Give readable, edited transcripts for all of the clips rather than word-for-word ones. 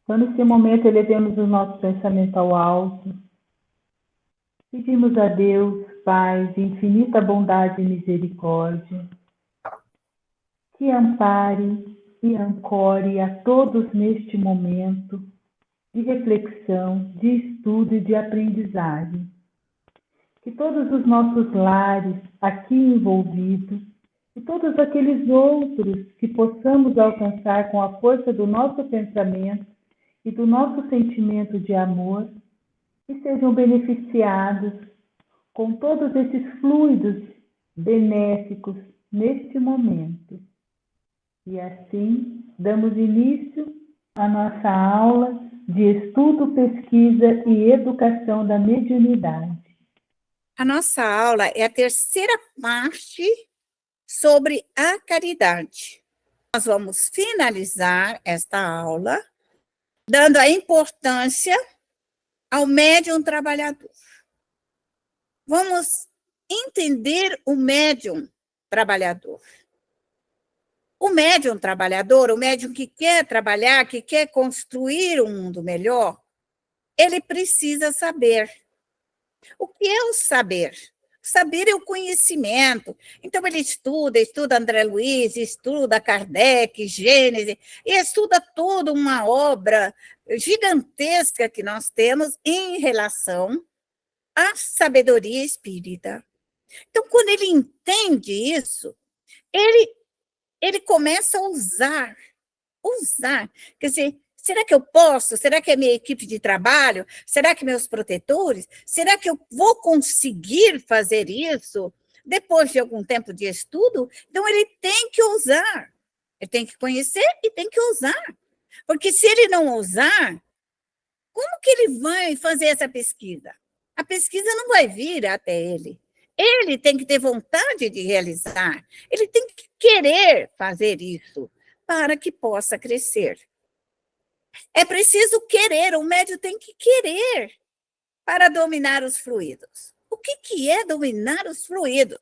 Então, nesse momento, elevemos o nosso pensamento ao alto. Pedimos a Deus, Pai, de infinita bondade e misericórdia, que ampare e ancore a todos neste momento de reflexão, de estudo e de aprendizagem. Que todos os nossos lares aqui envolvidos e todos aqueles outros que possamos alcançar com a força do nosso pensamento e do nosso sentimento de amor, que sejam beneficiados com todos esses fluidos benéficos neste momento. E assim, damos início à nossa aula de estudo, pesquisa e educação da mediunidade. A nossa aula é a terceira parte sobre a caridade. Nós vamos finalizar esta aula dando a importância ao médium trabalhador. Vamos entender o médium trabalhador. O médium trabalhador, o médium que quer trabalhar, que quer construir um mundo melhor, ele precisa saber. O que é o saber? Saber é o conhecimento. Então, ele estuda André Luiz, estuda Kardec, Gênesis, e estuda toda uma obra gigantesca que nós temos em relação à sabedoria espírita. Então, quando ele entende isso, ele começa a usar. Quer dizer, será que eu posso? Será que é minha equipe de trabalho? Será que meus protetores? Será que eu vou conseguir fazer isso depois de algum tempo de estudo? Então, ele tem que usar. Ele tem que conhecer e tem que usar. Porque se ele não usar, como que ele vai fazer essa pesquisa? A pesquisa não vai vir até ele. Ele tem que ter vontade de realizar. Ele tem que querer fazer isso para que possa crescer. É preciso querer, o médium tem que querer para dominar os fluidos. O que é dominar os fluidos?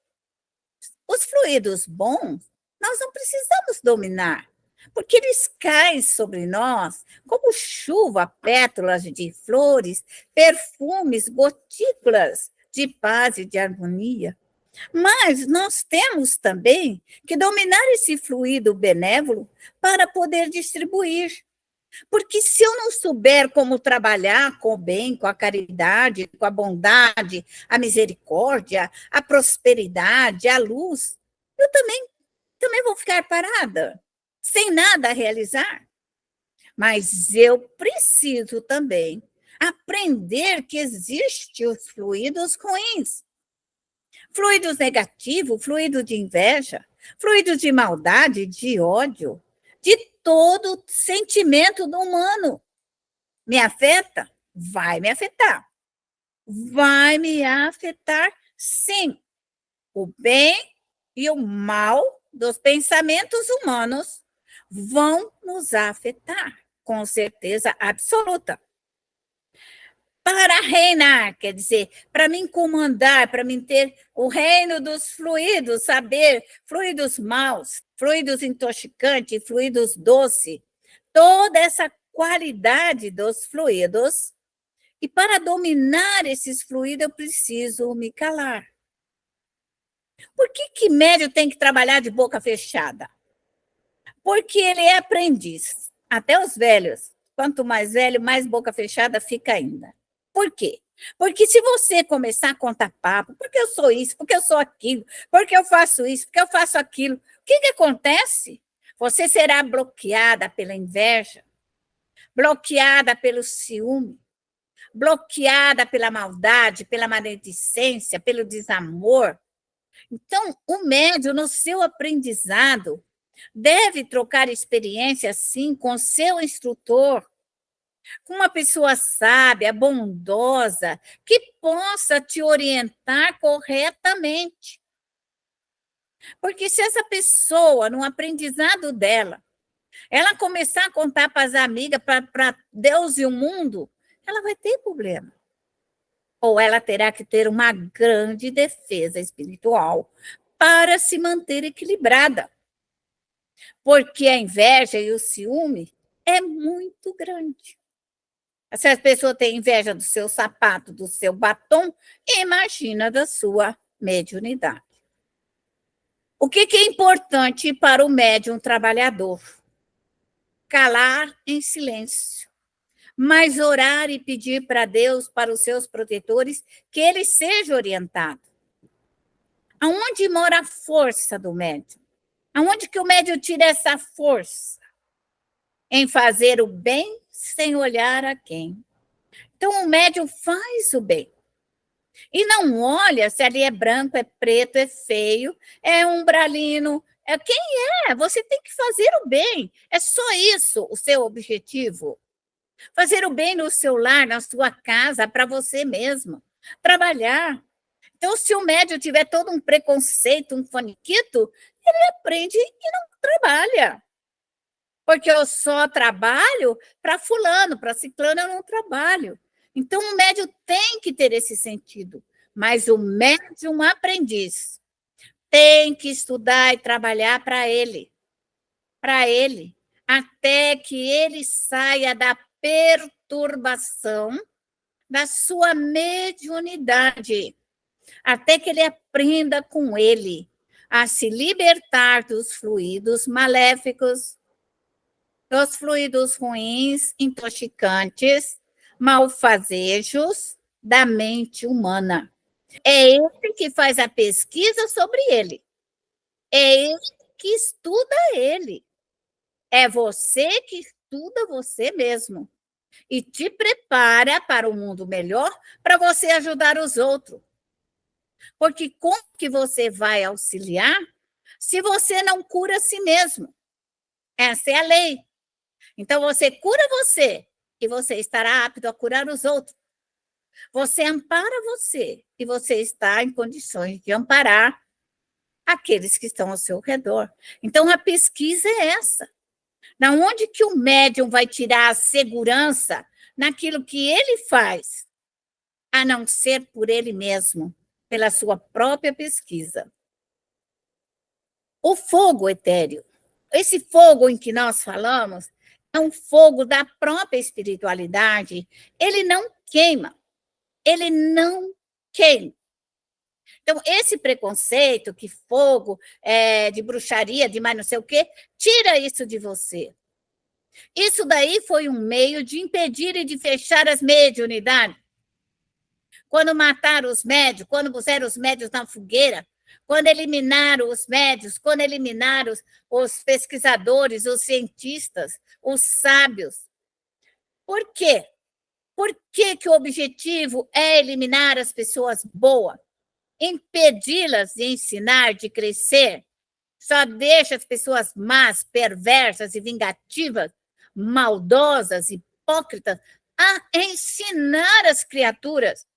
Os fluidos bons, nós não precisamos dominar, porque eles caem sobre nós como chuva, pétalas de flores, perfumes, gotículas de paz e de harmonia. Mas nós temos também que dominar esse fluido benévolo para poder distribuir. Porque se eu não souber como trabalhar com o bem, com a caridade, com a bondade, a misericórdia, a prosperidade, a luz, eu também vou ficar parada, sem nada a realizar. Mas eu preciso também aprender que existem os fluidos ruins. Fluidos negativos, fluido de inveja, fluido de maldade, de ódio, de todo sentimento do humano. Me afeta? Vai me afetar. Vai me afetar, sim. O bem e o mal dos pensamentos humanos vão nos afetar, com certeza absoluta. Para reinar, quer dizer, para me comandar, para me ter o reino dos fluidos, saber, fluidos maus, fluidos intoxicantes, fluidos doces, toda essa qualidade dos fluidos. E para dominar esses fluidos, eu preciso me calar. Por que médium tem que trabalhar de boca fechada? Porque ele é aprendiz, até os velhos. Quanto mais velho, mais boca fechada fica ainda. Por quê? Porque se você começar a contar papo, porque eu sou isso, porque eu sou aquilo, porque eu faço isso, porque eu faço aquilo, o que acontece? Você será bloqueada pela inveja, bloqueada pelo ciúme, bloqueada pela maldade, pela maledicência, pelo desamor. Então, o médium, no seu aprendizado, deve trocar experiência, sim, com seu instrutor, com uma pessoa sábia, bondosa, que possa te orientar corretamente. Porque se essa pessoa, no aprendizado dela, ela começar a contar para as amigas, para Deus e o mundo, ela vai ter problema. Ou ela terá que ter uma grande defesa espiritual para se manter equilibrada. Porque a inveja e o ciúme é muito grande. Se as pessoas têm inveja do seu sapato, do seu batom, imagina da sua mediunidade. O que é importante para o médium trabalhador? Calar em silêncio, mas orar e pedir para Deus, para os seus protetores, que ele seja orientado. Aonde mora a força do médium? Aonde que o médium tira essa força? Em fazer o bem sem olhar a quem. Então, o médium faz o bem. E não olha se ali é branco, é preto, é feio, é umbralino. Quem é? Você tem que fazer o bem. É só isso o seu objetivo. Fazer o bem no seu lar, na sua casa, para você mesmo. Trabalhar. Então, se o médium tiver todo um preconceito, um faniquito, ele aprende e não trabalha. Porque eu só trabalho para fulano, para ciclano eu não trabalho. Então, o médium tem que ter esse sentido. Mas o médium aprendiz tem que estudar e trabalhar para ele, até que ele saia da perturbação da sua mediunidade, até que ele aprenda com ele a se libertar dos fluidos maléficos, dos fluidos ruins, intoxicantes, malfazejos da mente humana. É ele que faz a pesquisa sobre ele. É ele que estuda ele. É você que estuda você mesmo. E te prepara para um mundo melhor, para você ajudar os outros. Porque como que você vai auxiliar se você não cura a si mesmo? Essa é a lei. Então, você cura você e você estará apto a curar os outros. Você ampara você e você está em condições de amparar aqueles que estão ao seu redor. Então, a pesquisa é essa. Da onde que o médium vai tirar a segurança naquilo que ele faz, a não ser por ele mesmo, pela sua própria pesquisa? O fogo etéreo, esse fogo em que nós falamos, é um fogo da própria espiritualidade. Ele não queima. Ele não queima. Então, esse preconceito que fogo é de bruxaria, de mais não sei o quê, tira isso de você. Isso daí foi um meio de impedir e de fechar as mediunidades. Quando mataram os médios, quando puseram os médios na fogueira, quando eliminaram os médios, quando eliminaram os pesquisadores, os cientistas, os sábios. Por quê? Por que que o objetivo é eliminar as pessoas boas? Impedi-las de ensinar, de crescer? Só deixa as pessoas más, perversas e vingativas, maldosas, hipócritas, a ensinar as criaturas.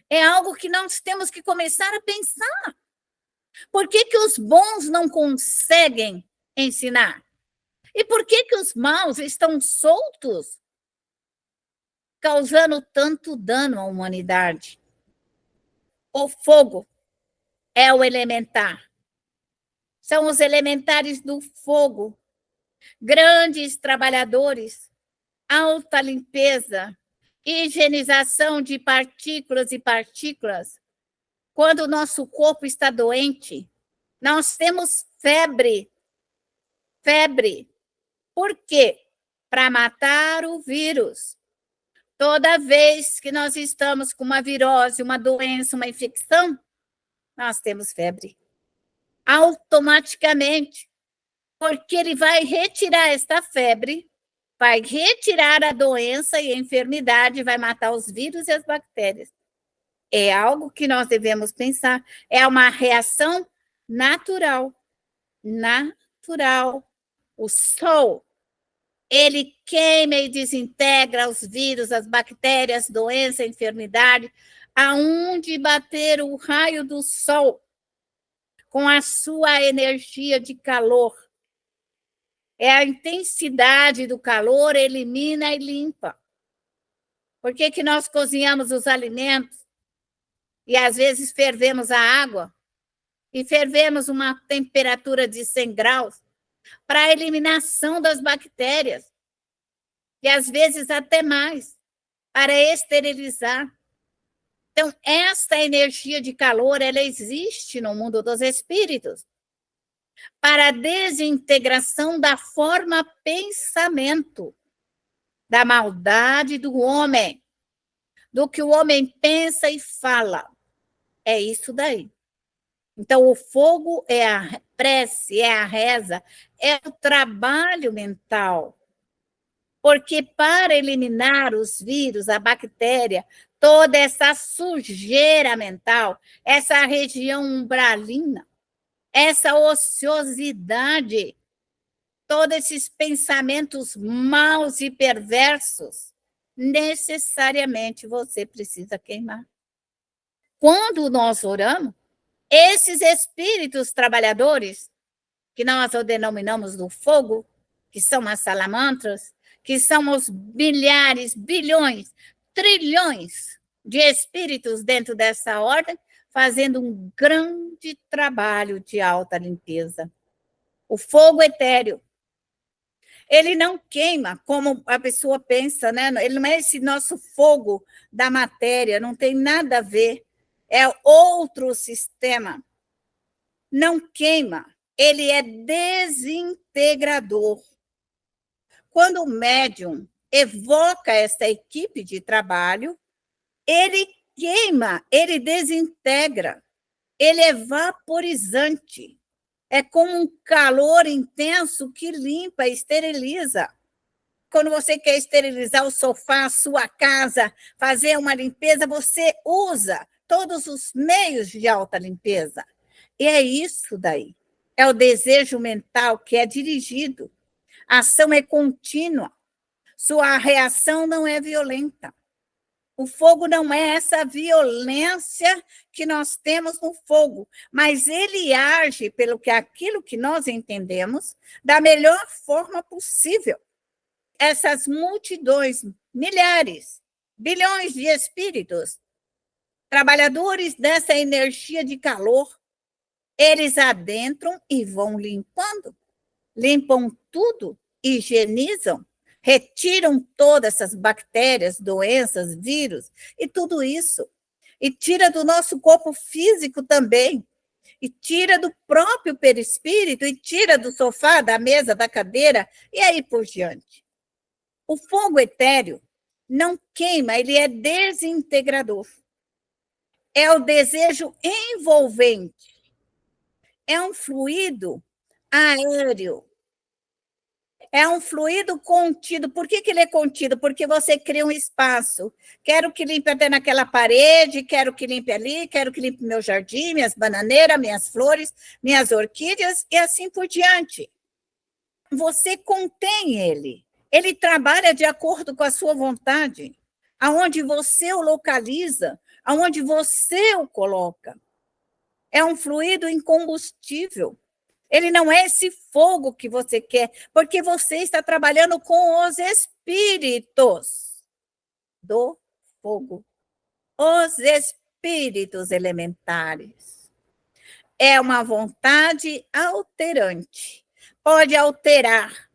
É algo que nós temos que começar a pensar. Por que que os bons não conseguem ensinar? E por que que os maus estão soltos, causando tanto dano à humanidade? O fogo é o elementar. São os elementares do fogo, grandes trabalhadores, alta limpeza, higienização de partículas e partículas. Quando o nosso corpo está doente, nós temos febre. Febre. Por quê? Para matar o vírus. Toda vez que nós estamos com uma virose, uma doença, uma infecção, nós temos febre. Automaticamente. Porque ele vai retirar esta febre, vai retirar a doença e a enfermidade, vai matar os vírus e as bactérias. É algo que nós devemos pensar. É uma reação natural. Natural. O sol, ele queima e desintegra os vírus, as bactérias, doença, enfermidade, aonde bater o raio do sol com a sua energia de calor. É a intensidade do calor, elimina e limpa. Por que que nós cozinhamos os alimentos e às vezes fervemos a água e fervemos uma temperatura de 100 graus? para a eliminação das bactérias, e às vezes até mais, para esterilizar. Então, esta energia de calor, ela existe no mundo dos espíritos, para a desintegração da forma pensamento, da maldade do homem, do que o homem pensa e fala. É isso daí. Então, o fogo é a prece, é a reza, é o trabalho mental. Porque para eliminar os vírus, a bactéria, toda essa sujeira mental, essa região umbralina, essa ociosidade, todos esses pensamentos maus e perversos, necessariamente você precisa queimar. Quando nós oramos, esses espíritos trabalhadores, que nós denominamos do fogo, que são as salamandras, que são os milhares, bilhões, trilhões de espíritos dentro dessa ordem, fazendo um grande trabalho de alta limpeza. O fogo etéreo, ele não queima como a pessoa pensa, né? Ele não é esse nosso fogo da matéria, não tem nada a ver. É outro sistema. Não queima, ele é desintegrador. Quando o médium evoca essa equipe de trabalho, ele queima, ele desintegra, ele é vaporizante. É como um calor intenso que limpa, esteriliza. Quando você quer esterilizar o sofá, a sua casa, fazer uma limpeza, você usa todos os meios de alta limpeza. E é isso daí. É o desejo mental que é dirigido. A ação é contínua. Sua reação não é violenta. O fogo não é essa violência que nós temos no fogo, mas ele age pelo que aquilo que nós entendemos da melhor forma possível. Essas multidões, milhares, bilhões de espíritos, trabalhadores dessa energia de calor, eles adentram e vão limpando, limpam tudo, higienizam, retiram todas essas bactérias, doenças, vírus e tudo isso. E tira do nosso corpo físico também, e tira do próprio perispírito, e tira do sofá, da mesa, da cadeira, e aí por diante. O fogo etéreo não queima, ele é desintegrador. É o desejo envolvente. É um fluido aéreo. É um fluido contido. Por que ele é contido? Porque você cria um espaço. Quero que limpe até naquela parede, quero que limpe ali, quero que limpe meu jardim, minhas bananeiras, minhas flores, minhas orquídeas e assim por diante. Você contém ele. Ele trabalha de acordo com a sua vontade, aonde você o localiza, aonde você o coloca. É um fluido incombustível. Ele não é esse fogo que você quer, porque você está trabalhando com os espíritos do fogo, os espíritos elementares. É uma vontade alterante. Pode alterar,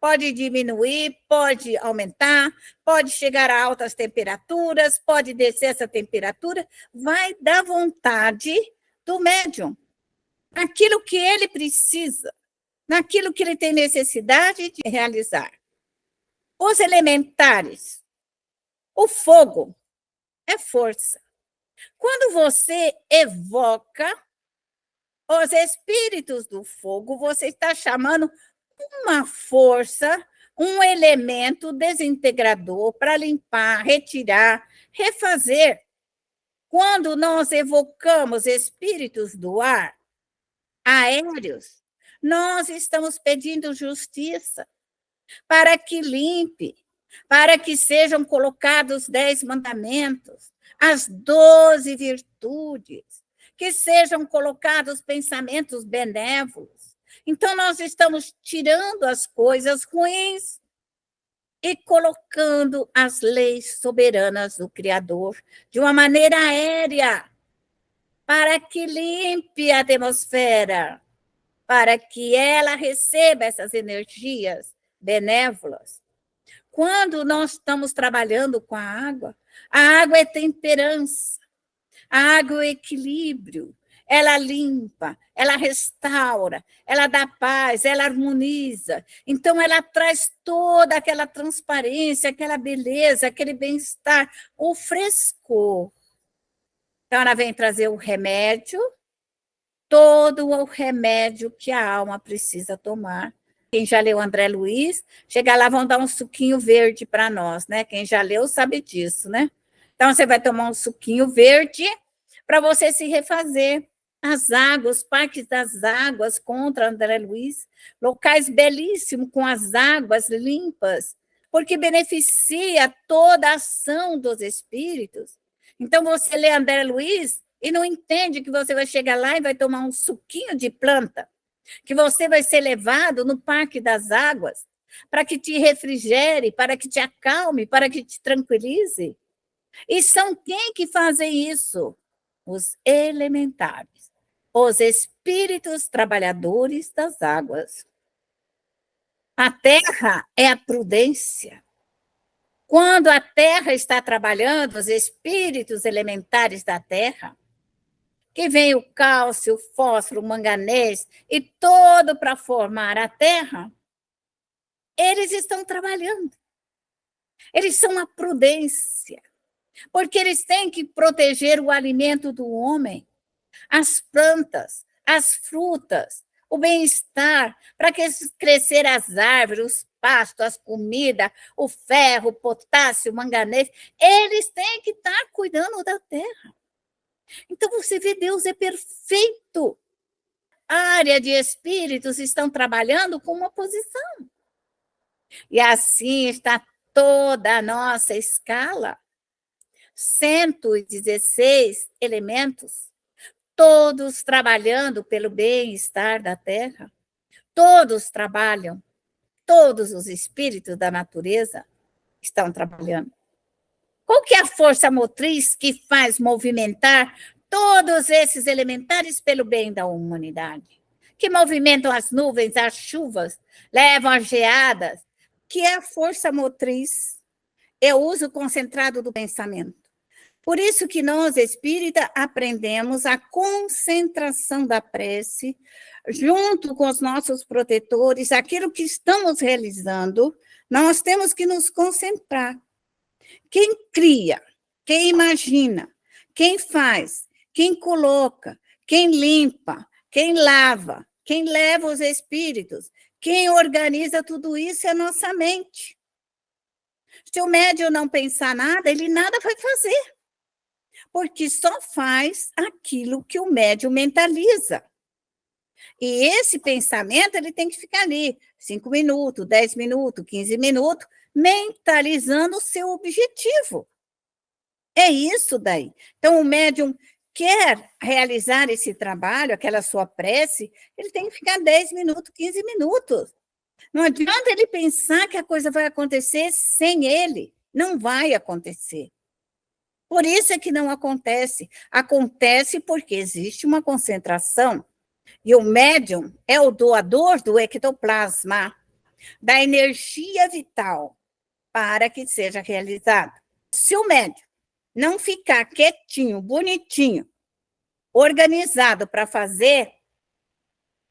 pode diminuir, pode aumentar, pode chegar a altas temperaturas, pode descer essa temperatura, vai da vontade do médium. Aquilo que ele precisa, naquilo que ele tem necessidade de realizar. Os elementares, o fogo é força. Quando você evoca os espíritos do fogo, você está chamando uma força, um elemento desintegrador para limpar, retirar, refazer. Quando nós evocamos espíritos do ar, aéreos, nós estamos pedindo justiça para que limpe, para que sejam colocados 10 mandamentos, as 12 virtudes, que sejam colocados pensamentos benévolos. Então, nós estamos tirando as coisas ruins e colocando as leis soberanas do Criador de uma maneira aérea, para que limpe a atmosfera, para que ela receba essas energias benévolas. Quando nós estamos trabalhando com a água é temperança, a água é equilíbrio, ela limpa, ela restaura, ela dá paz, ela harmoniza. Então, ela traz toda aquela transparência, aquela beleza, aquele bem-estar, o frescor. Então, ela vem trazer o remédio, todo o remédio que a alma precisa tomar. Quem já leu André Luiz, chega lá, vão dar um suquinho verde para nós, né? Quem já leu sabe disso, né? Então, você vai tomar um suquinho verde para você se refazer. As águas, os parques das águas contra André Luiz, locais belíssimos com as águas limpas, porque beneficia toda a ação dos espíritos. Então, você lê André Luiz e não entende que você vai chegar lá e vai tomar um suquinho de planta, que você vai ser levado no Parque das Águas para que te refrigere, para que te acalme, para que te tranquilize. E são quem que fazem isso? Os elementares, os espíritos trabalhadores das águas. A terra é a prudência. Quando a terra está trabalhando, os espíritos elementares da terra, que vem o cálcio, o fósforo, o manganês e todo para formar a terra, eles estão trabalhando. Eles são a prudência, porque eles têm que proteger o alimento do homem, as plantas, as frutas, o bem-estar, para que crescer as árvores, os pastos, as comidas, o ferro, o potássio, o manganês, eles têm que estar cuidando da terra. Então, você vê, Deus é perfeito. A área de espíritos estão trabalhando com uma posição. E assim está toda a nossa escala. 116 elementos, todos trabalhando pelo bem-estar da Terra. Todos trabalham. Todos os espíritos da natureza estão trabalhando. Qual que é a força motriz que faz movimentar todos esses elementares pelo bem da humanidade? Que movimentam as nuvens, as chuvas, levam as geadas, que é a força motriz, é o uso concentrado do pensamento. Por isso que nós, espírita, aprendemos a concentração da prece, junto com os nossos protetores, aquilo que estamos realizando, nós temos que nos concentrar. Quem cria, quem imagina, quem faz, quem coloca, quem limpa, quem lava, quem leva os espíritos, quem organiza tudo isso é a nossa mente. Se o médium não pensar nada, ele nada vai fazer, porque só faz aquilo que o médium mentaliza. E esse pensamento ele tem que ficar ali 5 minutos, 10 minutos, 15 minutos, mentalizando o seu objetivo. É isso daí. Então, o médium quer realizar esse trabalho, aquela sua prece, ele tem que ficar 10 minutos, 15 minutos. Não adianta ele pensar que a coisa vai acontecer sem ele. Não vai acontecer. Por isso é que não acontece. Acontece porque existe uma concentração. E o médium é o doador do ectoplasma, da energia vital, para que seja realizado. Se o médium não ficar quietinho, bonitinho, organizado para fazer,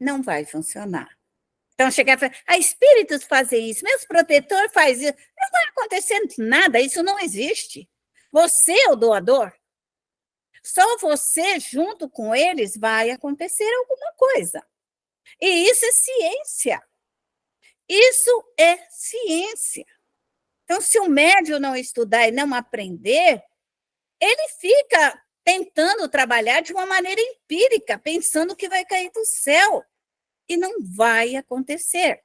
não vai funcionar. Então, chegar e falar, espíritos fazem isso, meus protetores fazem isso. Não vai acontecer nada, isso não existe. Você é o doador. Só você, junto com eles, vai acontecer alguma coisa. E isso é ciência. Isso é ciência. Então, se o médium não estudar e não aprender, ele fica tentando trabalhar de uma maneira empírica, pensando que vai cair do céu. E não vai acontecer.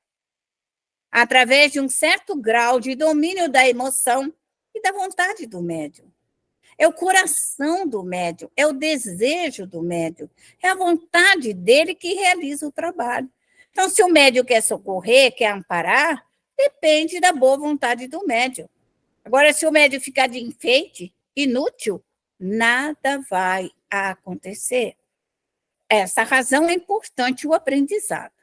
Através de um certo grau de domínio da emoção e da vontade do médium. É o coração do médium, é o desejo do médium, é a vontade dele que realiza o trabalho. Então, se o médium quer socorrer, quer amparar, depende da boa vontade do médium. Agora, se o médium ficar de enfeite, inútil, nada vai acontecer. essa razão é importante o aprendizado.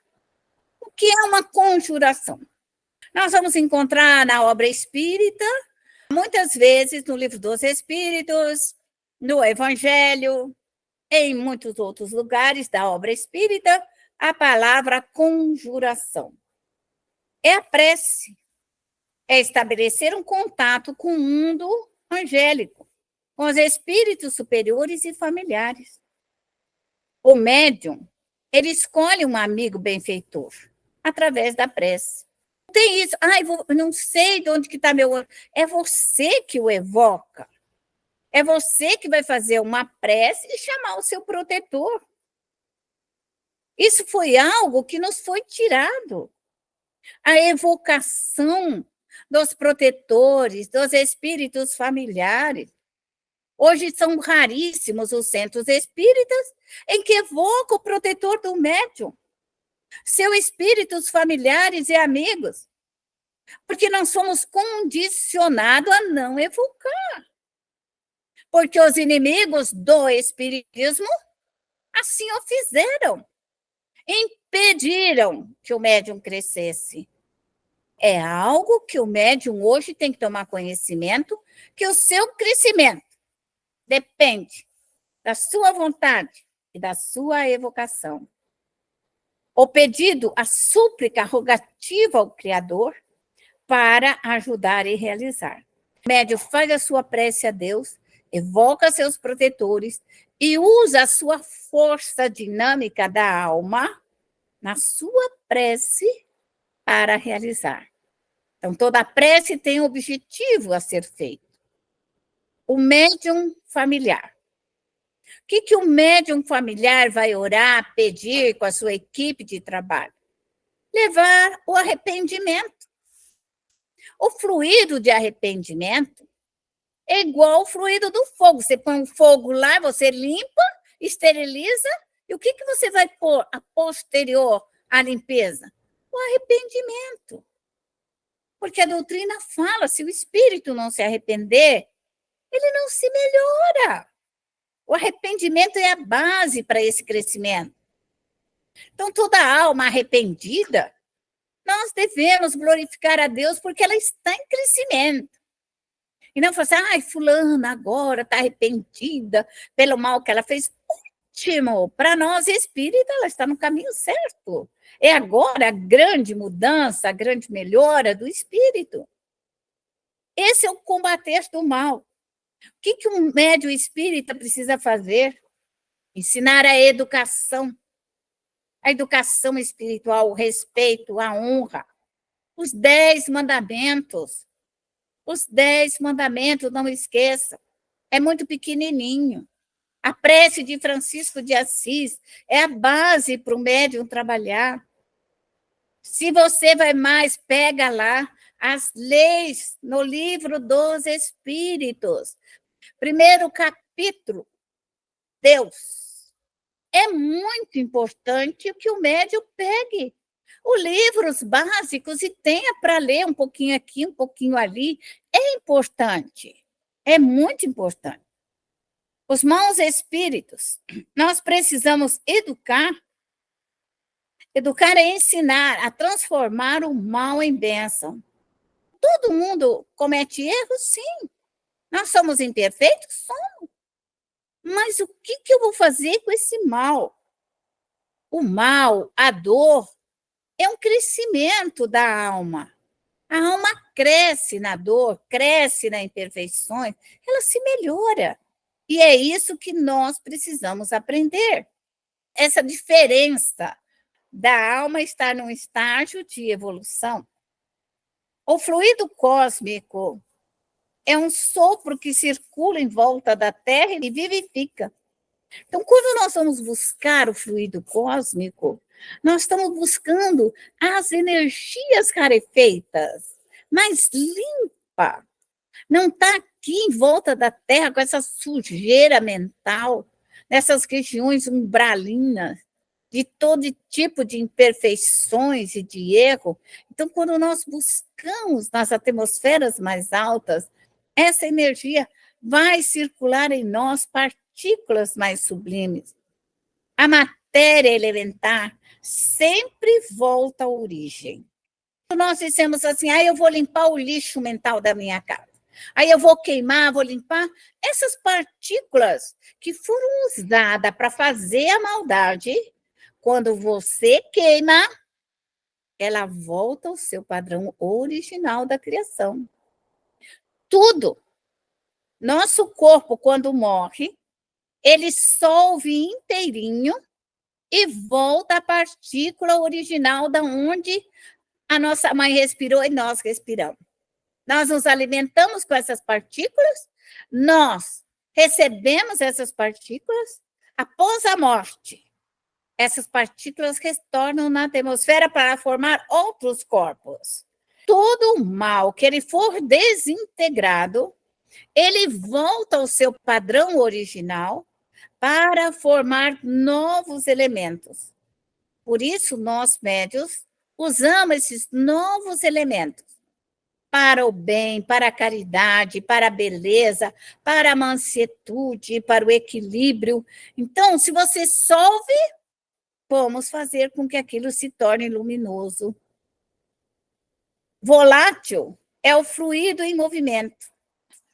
O que é uma conjuração? Nós vamos encontrar na obra espírita, muitas vezes no Livro dos Espíritos, no Evangelho, em muitos outros lugares da obra espírita, a palavra conjuração. É a prece, é estabelecer um contato com o mundo angélico, com os espíritos superiores e familiares. O médium, ele escolhe um amigo benfeitor através da prece. Não tem isso, não sei de onde que está meu... É você que o evoca. É você que vai fazer uma prece e chamar o seu protetor. Isso foi algo que nos foi tirado. A evocação dos protetores, dos espíritos familiares. Hoje são raríssimos os centros espíritas em que evoca o protetor do médium, seus espíritos familiares e amigos, porque nós somos condicionados a não evocar. Porque os inimigos do espiritismo assim o fizeram. Impediram que o médium crescesse. É algo que o médium hoje tem que tomar conhecimento, que o seu crescimento depende da sua vontade e da sua evocação. O pedido, a súplica, a rogativa ao Criador para ajudar e realizar. O médium faz a sua prece a Deus, evoca seus protetores e usa a sua força dinâmica da alma na sua prece para realizar. Então, toda prece tem um objetivo a ser feito. O médium familiar. O que o médium familiar vai orar, pedir com a sua equipe de trabalho? Levar o arrependimento. O fluido de arrependimento é igual ao fluido do fogo. Você põe um fogo lá, você limpa, esteriliza, e o que você vai pôr a posterior à limpeza? O arrependimento. Porque a doutrina fala, se o espírito não se arrepender, ele não se melhora. O arrependimento é a base para esse crescimento. Então, toda alma arrependida, nós devemos glorificar a Deus porque ela está em crescimento. E não falar assim, fulana agora está arrependida pelo mal que ela fez. Ótimo! Para nós, espírita, ela está no caminho certo. É agora a grande mudança, a grande melhora do espírito. Esse é o combater do mal. O que um médium espírita precisa fazer? Ensinar a educação espiritual, o respeito, a honra, os 10 mandamentos. Os 10 mandamentos, não esqueça, é muito pequenininho. A prece de Francisco de Assis é a base para o médium trabalhar. Se você vai mais, pega lá as leis no Livro dos Espíritos. Primeiro capítulo, Deus. É muito importante que o médium pegue os livros básicos e tenha para ler um pouquinho aqui, um pouquinho ali. É importante, é muito importante. Os maus espíritos, nós precisamos educar. Educar é ensinar a transformar o mal em bênção. Todo mundo comete erros, sim. Nós somos imperfeitos? Somos. Mas o que eu vou fazer com esse mal? O mal, a dor, é um crescimento da alma. A alma cresce na dor, cresce nas imperfeições, ela se melhora. E é isso que nós precisamos aprender. Essa diferença da alma estar num estágio de evolução. O fluido cósmico é um sopro que circula em volta da Terra e vivifica. Então, quando nós vamos buscar o fluido cósmico, nós estamos buscando as energias rarefeitas, mais limpa. Não está aqui em volta da Terra com essa sujeira mental, nessas regiões umbralinas, de todo tipo de imperfeições e de erro. Então, quando nós buscamos nas atmosferas mais altas, essa energia vai circular em nós partículas mais sublimes. A matéria matéria elementar sempre volta à origem. Nós dissemos assim, eu vou limpar o lixo mental da minha casa. Aí eu vou queimar, vou limpar. Essas partículas que foram usadas para fazer a maldade, quando você queima, ela volta ao seu padrão original da criação. Tudo. Nosso corpo, quando morre, ele solve inteirinho e volta à partícula original da onde a nossa mãe respirou e nós respiramos. Nós nos alimentamos com essas partículas, nós recebemos essas partículas após a morte. Essas partículas retornam na atmosfera para formar outros corpos. Todo o mal que ele for desintegrado, ele volta ao seu padrão original para formar novos elementos. Por isso, nós, médios, usamos esses novos elementos para o bem, para a caridade, para a beleza, para a mansuetude, para o equilíbrio. Então, se você solve, vamos fazer com que aquilo se torne luminoso. Volátil é o fluido em movimento.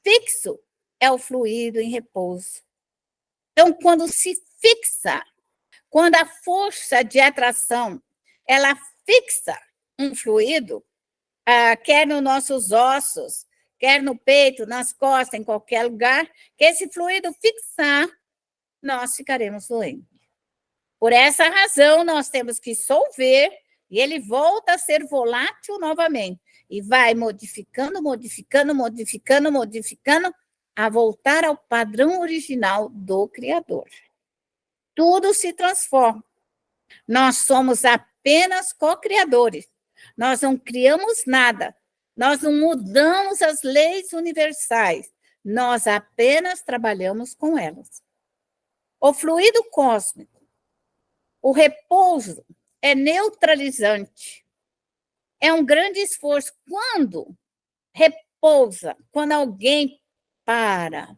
Fixo é o fluido em repouso. Então, quando se fixa, quando a força de atração, ela fixa um fluido, quer nos nossos ossos, quer no peito, nas costas, em qualquer lugar, que esse fluido fixar, nós ficaremos doentes. Por essa razão, nós temos que solver e ele volta a ser volátil novamente. E vai modificando, modificando, modificando, modificando, a voltar ao padrão original do Criador. Tudo se transforma. Nós somos apenas co-criadores. Nós não criamos nada. Nós não mudamos as leis universais. Nós apenas trabalhamos com elas. O fluido cósmico, o repouso, é neutralizante. É um grande esforço. Quando repousa, quando alguém para,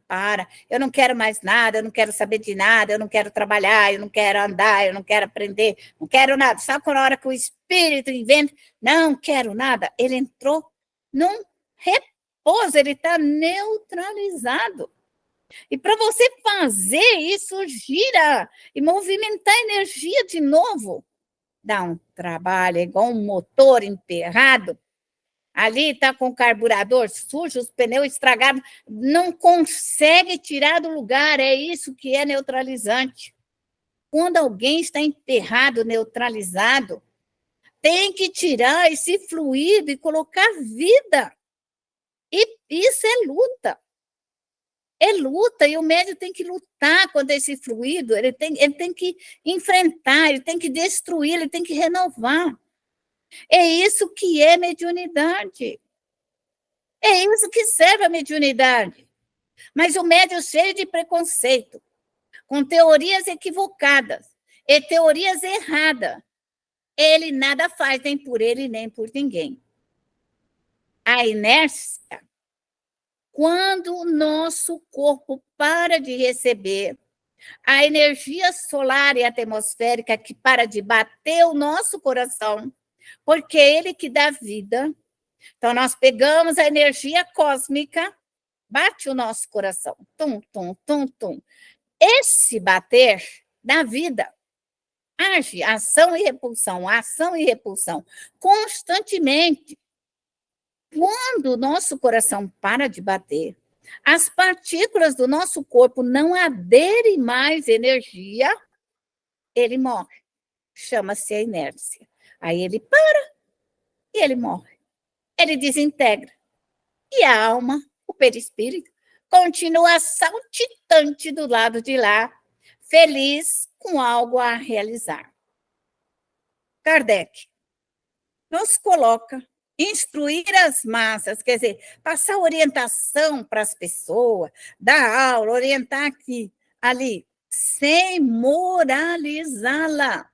eu não quero mais nada, eu não quero saber de nada, eu não quero trabalhar, eu não quero andar, eu não quero aprender, não quero nada. Sabe quando a hora que o espírito inventa, não quero nada, ele entrou num repouso, ele está neutralizado. E para você fazer isso, gira e movimentar a energia de novo, dá um trabalho, é igual um motor emperrado. Ali está com o carburador sujo, os pneus estragados, não consegue tirar do lugar, é isso que é neutralizante. Quando alguém está emperrado, neutralizado, tem que tirar esse fluido e colocar vida. E isso é luta. É luta, e o médium tem que lutar contra esse fluido, ele tem que enfrentar, ele tem que destruir, ele tem que renovar. É isso que é mediunidade. É isso que serve a mediunidade. Mas o médium cheio de preconceito, com teorias equivocadas e teorias erradas, ele nada faz, nem por ele, nem por ninguém. A inércia, quando o nosso corpo para de receber a energia solar e atmosférica que para de bater o nosso coração, porque é ele que dá vida. Então, nós pegamos a energia cósmica, bate o nosso coração. Tum, tum, tum, tum. Esse bater dá vida. Age, ação e repulsão, constantemente. Quando o nosso coração para de bater, as partículas do nosso corpo não aderem mais energia, ele morre. Chama-se a inércia. Aí ele para e ele morre. Ele desintegra. E a alma, o perispírito, continua saltitante do lado de lá, feliz com algo a realizar. Kardec nos coloca instruir as massas, quer dizer, passar orientação para as pessoas, dar aula, orientar aqui, ali, sem moralizá-la.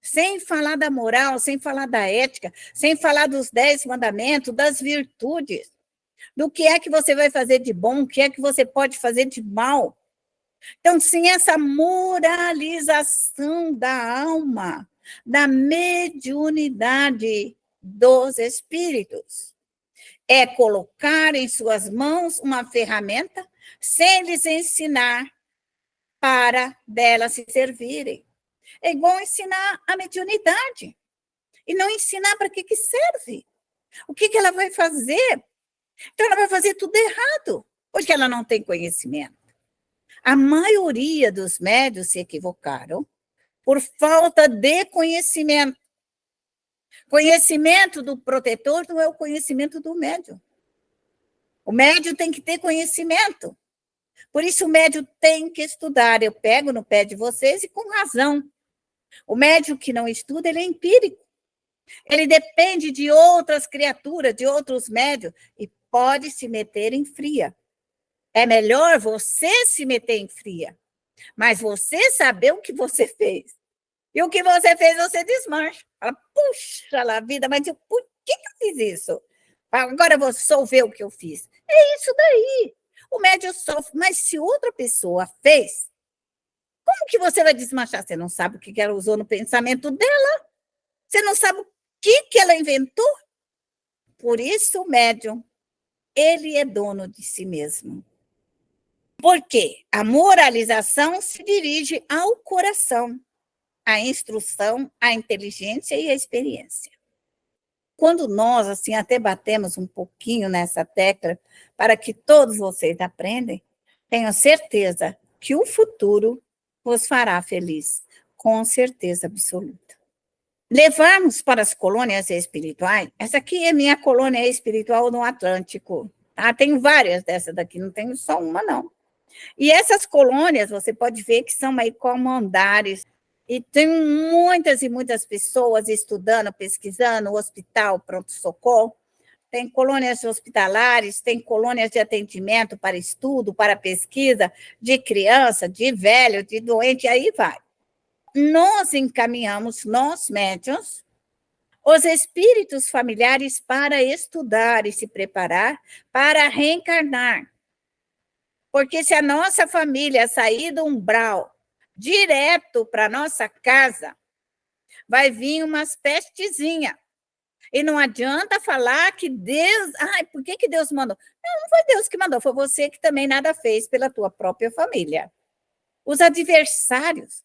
Sem falar da moral, sem falar da ética, sem falar dos 10 mandamentos, das virtudes, do que é que você vai fazer de bom, o que é que você pode fazer de mal. Então, sim, essa moralização da alma, da mediunidade dos espíritos, é colocar em suas mãos uma ferramenta sem lhes ensinar para dela se servirem. É igual ensinar a mediunidade e não ensinar para que serve. O que ela vai fazer? Então, ela vai fazer tudo errado, porque ela não tem conhecimento. A maioria dos médiuns se equivocaram por falta de conhecimento. Conhecimento do protetor não é o conhecimento do médium. O médium tem que ter conhecimento. Por isso, o médium tem que estudar. Eu pego no pé de vocês e com razão. O médium que não estuda, ele é empírico. Ele depende de outras criaturas, de outros médiuns, e pode se meter em fria. É melhor você se meter em fria, mas você saber o que você fez. E o que você fez, você desmancha. Fala, puxa lá, vida, mas por que eu fiz isso? Agora eu vou resolver o que eu fiz. É isso daí. O médium sofre, mas se outra pessoa fez, como que você vai desmanchar? Você não sabe o que ela usou no pensamento dela. Você não sabe o que ela inventou. Por isso, o médium, ele é dono de si mesmo. Por quê? A moralização se dirige ao coração, à instrução, à inteligência e à experiência. Quando nós, assim, até batemos um pouquinho nessa tecla para que todos vocês aprendam, tenho certeza que o futuro vos fará feliz, com certeza absoluta. Levarmos para as colônias espirituais, essa aqui é minha colônia espiritual no Atlântico, tá? Tenho várias dessas daqui, não tenho só uma, não. E essas colônias, você pode ver que são aí como andares, e tem muitas e muitas pessoas estudando, pesquisando, o hospital, pronto-socorro, tem colônias hospitalares, tem colônias de atendimento para estudo, para pesquisa, de criança, de velho, de doente, aí vai. Nós encaminhamos, nós médiuns, os espíritos familiares para estudar e se preparar para reencarnar. Porque se a nossa família sair do umbral direto para a nossa casa, vai vir umas pestezinhas. E não adianta falar que Deus... Ai, por que Deus mandou? Não foi Deus que mandou, foi você que também nada fez pela tua própria família. Os adversários,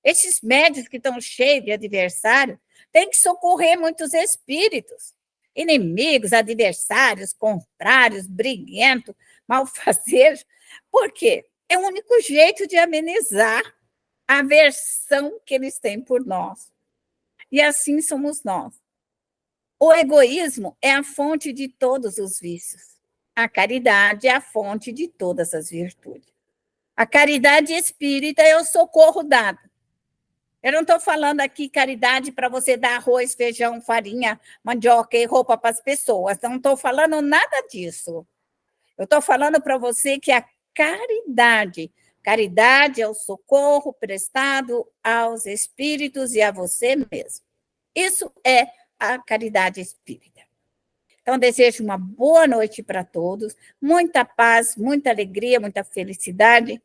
esses médios que estão cheios de adversários, têm que socorrer muitos espíritos. Inimigos, adversários, contrários, briguentos, malfazejos. Por quê? É o único jeito de amenizar a aversão que eles têm por nós. E assim somos nós. O egoísmo é a fonte de todos os vícios. A caridade é a fonte de todas as virtudes. A caridade espírita é o socorro dado. Eu não estou falando aqui caridade para você dar arroz, feijão, farinha, mandioca e roupa para as pessoas. Não estou falando nada disso. Eu estou falando para você que a caridade é o socorro prestado aos espíritos e a você mesmo. Isso é a caridade espírita. Então, desejo uma boa noite para todos, muita paz, muita alegria, muita felicidade